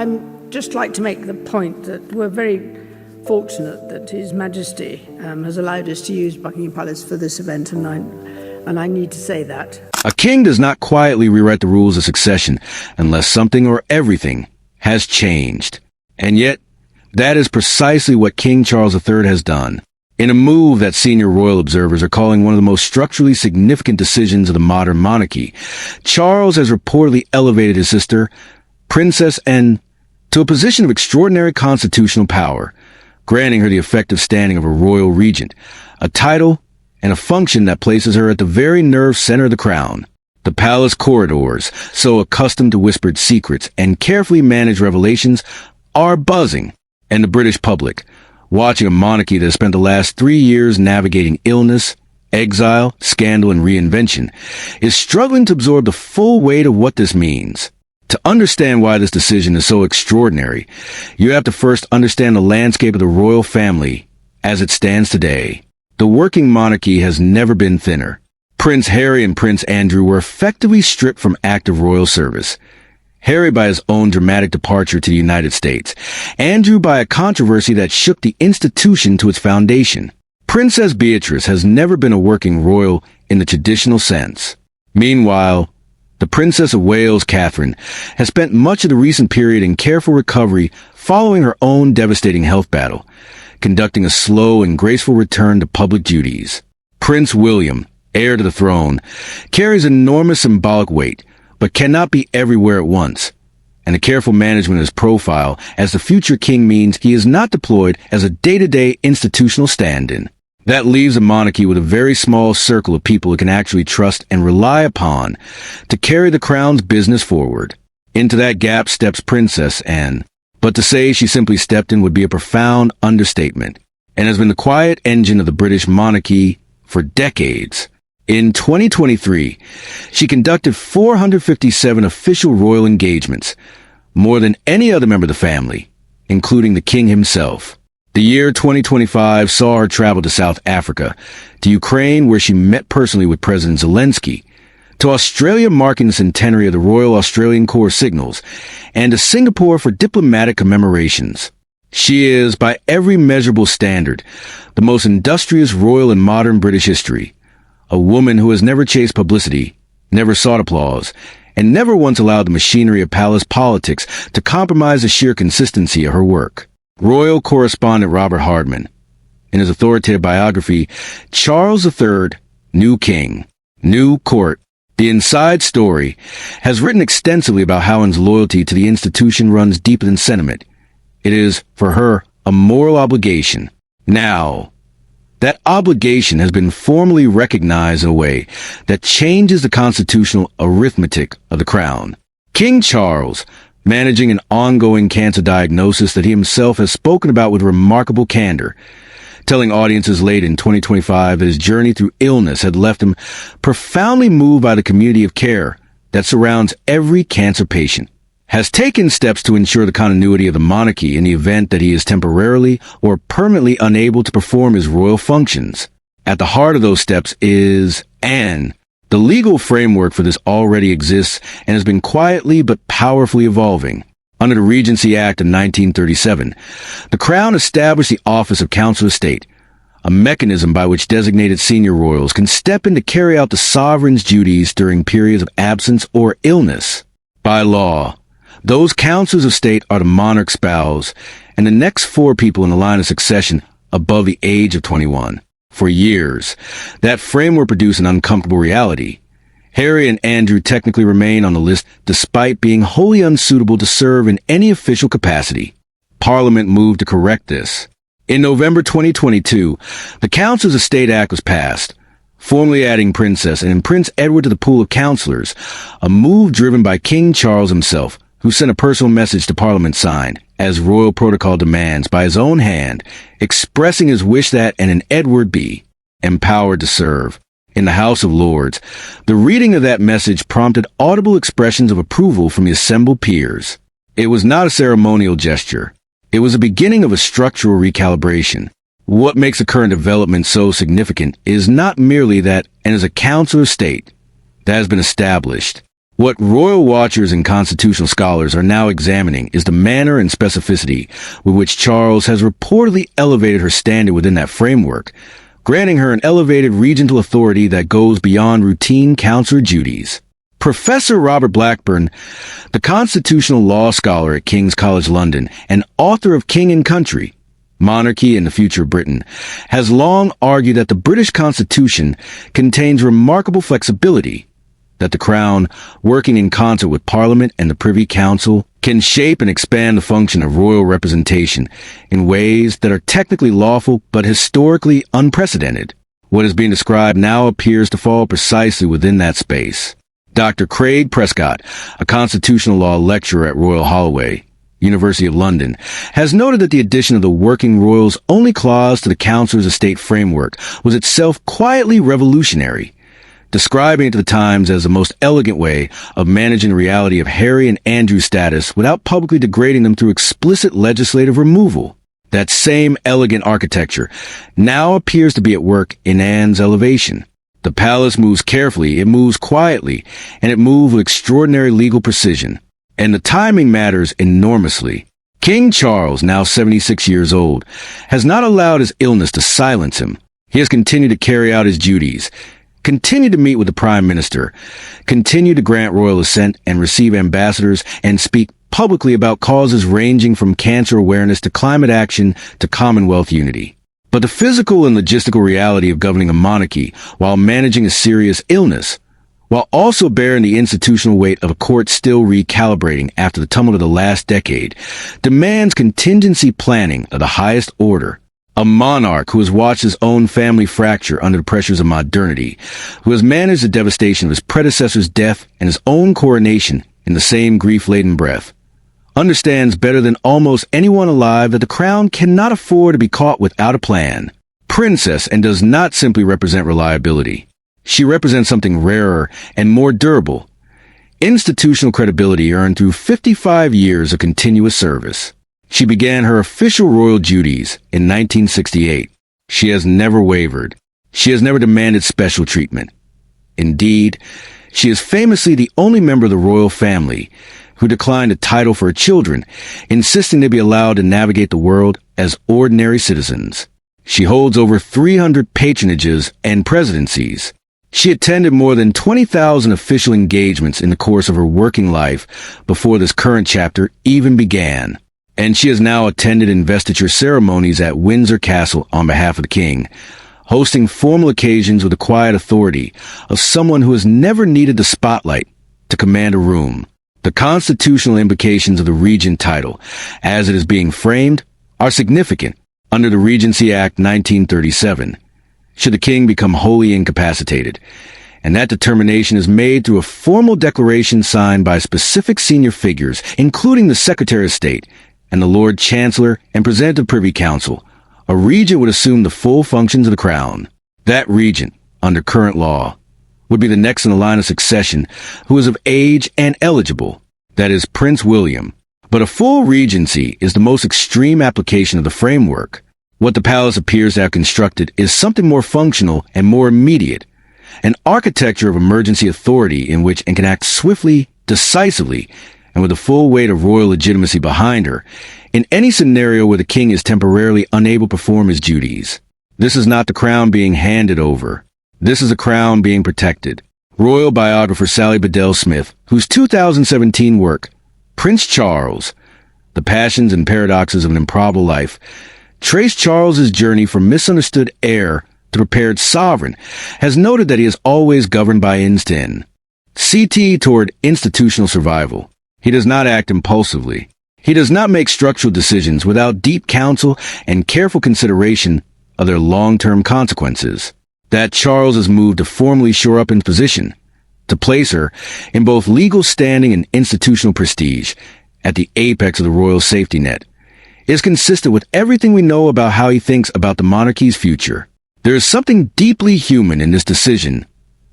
I'd just like to make the point that we're very fortunate that His Majesty has allowed us to use Buckingham Palace for this event, and I need to say that. A king does not quietly rewrite the rules of succession unless something or everything has changed. And yet, that is precisely what King Charles III has done. In a move that senior royal observers are calling one of the most structurally significant decisions of the modern monarchy, Charles has reportedly elevated his sister, Princess Anne, to a position of extraordinary constitutional power, granting her the effective standing of a royal regent, a title and a function that places her at the very nerve center of the crown. The palace corridors, so accustomed to whispered secrets and carefully managed revelations, are buzzing, and the British public, watching a monarchy that has spent the last 3 years navigating illness, exile, scandal, and reinvention, is struggling to absorb the full weight of what this means. To understand why this decision is so extraordinary, you have to first understand the landscape of the royal family as it stands today. The working monarchy has never been thinner. Prince Harry and Prince Andrew were effectively stripped from active royal service. Harry by his own dramatic departure to the United States, Andrew by a controversy that shook the institution to its foundation. Princess Beatrice has never been a working royal in the traditional sense. Meanwhile, the Princess of Wales, Catherine, has spent much of the recent period in careful recovery following her own devastating health battle, conducting a slow and graceful return to public duties. Prince William, heir to the throne, carries enormous symbolic weight, but cannot be everywhere at once. And the careful management of his profile as the future king means he is not deployed as a day-to-day institutional stand-in. That leaves a monarchy with a very small circle of people it can actually trust and rely upon to carry the crown's business forward. Into that gap steps Princess Anne. But to say she simply stepped in would be a profound understatement, and has been the quiet engine of the British monarchy for decades. In 2023, she conducted 457 official royal engagements, more than any other member of the family, including the king himself. The year 2025 saw her travel to South Africa, to Ukraine where she met personally with President Zelensky, to Australia marking the centenary of the Royal Australian Corps signals, and to Singapore for diplomatic commemorations. She is, by every measurable standard, the most industrious royal in modern British history, a woman who has never chased publicity, never sought applause, and never once allowed the machinery of palace politics to compromise the sheer consistency of her work. Royal correspondent Robert Hardman, in his authoritative biography, Charles III, New King, New Court, The Inside Story, has written extensively about how Anne's loyalty to the institution runs deeper than sentiment. It is, for her, a moral obligation. Now, that obligation has been formally recognized in a way that changes the constitutional arithmetic of the crown. King Charles, managing an ongoing cancer diagnosis that he himself has spoken about with remarkable candor, telling audiences late in 2025 that his journey through illness had left him profoundly moved by the community of care that surrounds every cancer patient, has taken steps to ensure the continuity of the monarchy in the event that he is temporarily or permanently unable to perform his royal functions. At the heart of those steps is Anne. The legal framework for this already exists and has been quietly but powerfully evolving. Under the Regency Act of 1937, the Crown established the Office of Counsellor of State, a mechanism by which designated senior royals can step in to carry out the sovereign's duties during periods of absence or illness. By law, those counsellors of state are the monarch's spouse and the next 4 people in the line of succession above the age of 21. For years, that framework produced an uncomfortable reality. Harry and Andrew technically remain on the list despite being wholly unsuitable to serve in any official capacity. Parliament moved to correct this. In November 2022, the Counsellors of State Act was passed, formally adding Princess and Prince Edward to the pool of councillors, a move driven by King Charles himself, who sent a personal message to Parliament signed, as royal protocol demands, by his own hand, expressing his wish that an Edward be empowered to serve. In the House of Lords, the reading of that message prompted audible expressions of approval from the assembled peers. It was not a ceremonial gesture. It was the beginning of a structural recalibration. What makes the current development so significant is not merely that Anne is a Counsellor of State that has been established. What royal watchers and constitutional scholars are now examining is the manner and specificity with which Charles has reportedly elevated her standing within that framework, granting her an elevated regental authority that goes beyond routine counselor duties. Professor Robert Blackburn, the constitutional law scholar at King's College London and author of King and Country, Monarchy and the Future of Britain, has long argued that the British Constitution contains remarkable flexibility, that the Crown, working in concert with Parliament and the Privy Council, can shape and expand the function of royal representation in ways that are technically lawful but historically unprecedented. What is being described now appears to fall precisely within that space. Dr. Craig Prescott, a constitutional law lecturer at Royal Holloway, University of London, has noted that the addition of the working royals only clause to the Counsellor of State framework was itself quietly revolutionary, describing it to the Times as the most elegant way of managing the reality of Harry and Andrew's status without publicly degrading them through explicit legislative removal. That same elegant architecture now appears to be at work in Anne's elevation. The palace moves carefully, it moves quietly, and it moves with extraordinary legal precision. And the timing matters enormously. King Charles, now 76 years old, has not allowed his illness to silence him. He has continued to carry out his duties, continued to meet with the Prime Minister, continued to grant royal assent and receive ambassadors, and speak publicly about causes ranging from cancer awareness to climate action to Commonwealth unity. But the physical and logistical reality of governing a monarchy while managing a serious illness, while also bearing the institutional weight of a court still recalibrating after the tumult of the last decade, demands contingency planning of the highest order. A monarch who has watched his own family fracture under the pressures of modernity, who has managed the devastation of his predecessor's death and his own coronation in the same grief-laden breath, understands better than almost anyone alive that the crown cannot afford to be caught without a plan. Princess and does not simply represent reliability. She represents something rarer and more durable. Institutional credibility earned through 55 years of continuous service. She began her official royal duties in 1968. She has never wavered. She has never demanded special treatment. Indeed, she is famously the only member of the royal family who declined a title for her children, insisting they be allowed to navigate the world as ordinary citizens. She holds over 300 patronages and presidencies. She attended more than 20,000 official engagements in the course of her working life before this current chapter even began. And she has now attended investiture ceremonies at Windsor Castle on behalf of the king, hosting formal occasions with the quiet authority of someone who has never needed the spotlight to command a room. The constitutional implications of the regent title, as it is being framed, are significant under the Regency Act 1937, should the king become wholly incapacitated, and that determination is made through a formal declaration signed by specific senior figures, including the Secretary of State and the Lord Chancellor and President of Privy Council. A regent would assume the full functions of the crown. That regent, under current law, would be the next in the line of succession who is of age and eligible, that is, Prince William. But a full regency is the most extreme application of the framework. What the palace appears to have constructed is something more functional and more immediate, an architecture of emergency authority in which it can act swiftly, decisively, and with the full weight of royal legitimacy behind her, in any scenario where the king is temporarily unable to perform his duties. This is not the crown being handed over. This is a crown being protected. Royal biographer Sally Bedell Smith, whose 2017 work, Prince Charles, The Passions and Paradoxes of an Improbable Life, traced Charles's journey from misunderstood heir to prepared sovereign, has noted that he is always governed by instinct. CT toward institutional survival. He does not act impulsively. He does not make structural decisions without deep counsel and careful consideration of their long-term consequences. That Charles has moved to formally shore up his position, to place her in both legal standing and institutional prestige at the apex of the royal safety net, is consistent with everything we know about how he thinks about the monarchy's future. There is something deeply human in this decision,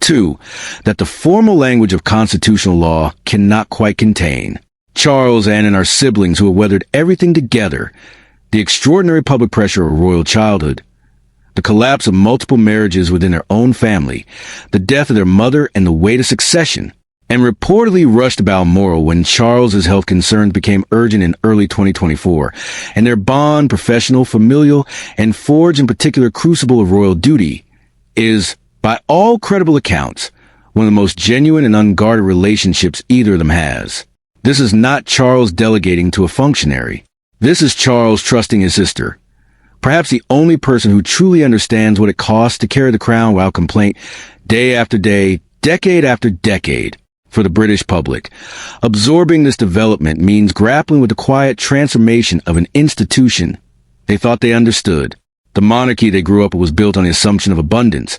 too, that the formal language of constitutional law cannot quite contain. Charles, Anne, and our siblings who have weathered everything together, the extraordinary public pressure of royal childhood, the collapse of multiple marriages within their own family, the death of their mother, and the weight of succession, and reportedly rushed Balmoral when Charles's health concerns became urgent in early 2024, and their bond, professional, familial, and forged in particular crucible of royal duty, is, by all credible accounts, one of the most genuine and unguarded relationships either of them has. This is not Charles delegating to a functionary. This is Charles trusting his sister, perhaps the only person who truly understands what it costs to carry the crown without complaint, day after day, decade after decade, for the British public. Absorbing this development means grappling with the quiet transformation of an institution they thought they understood. The monarchy they grew up with was built on the assumption of abundance,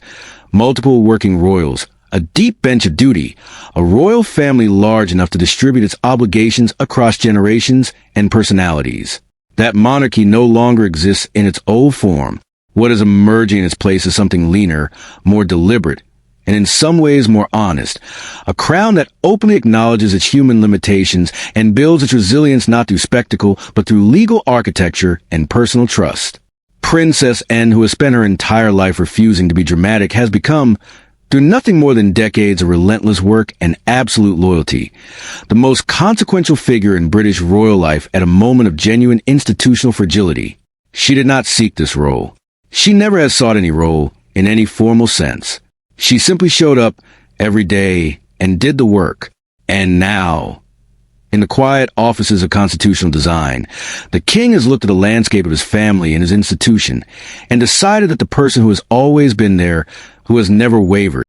multiple working royals, a deep bench of duty, a royal family large enough to distribute its obligations across generations and personalities. That monarchy no longer exists in its old form. What is emerging in its place is something leaner, more deliberate, and in some ways more honest. A crown that openly acknowledges its human limitations and builds its resilience not through spectacle, but through legal architecture and personal trust. Princess Anne, who has spent her entire life refusing to be dramatic, has become, through nothing more than decades of relentless work and absolute loyalty, the most consequential figure in British royal life at a moment of genuine institutional fragility. She did not seek this role. She never has sought any role in any formal sense. She simply showed up every day and did the work. And now, in the quiet offices of constitutional design, the king has looked at the landscape of his family and his institution and decided that the person who has always been there, who has never wavered,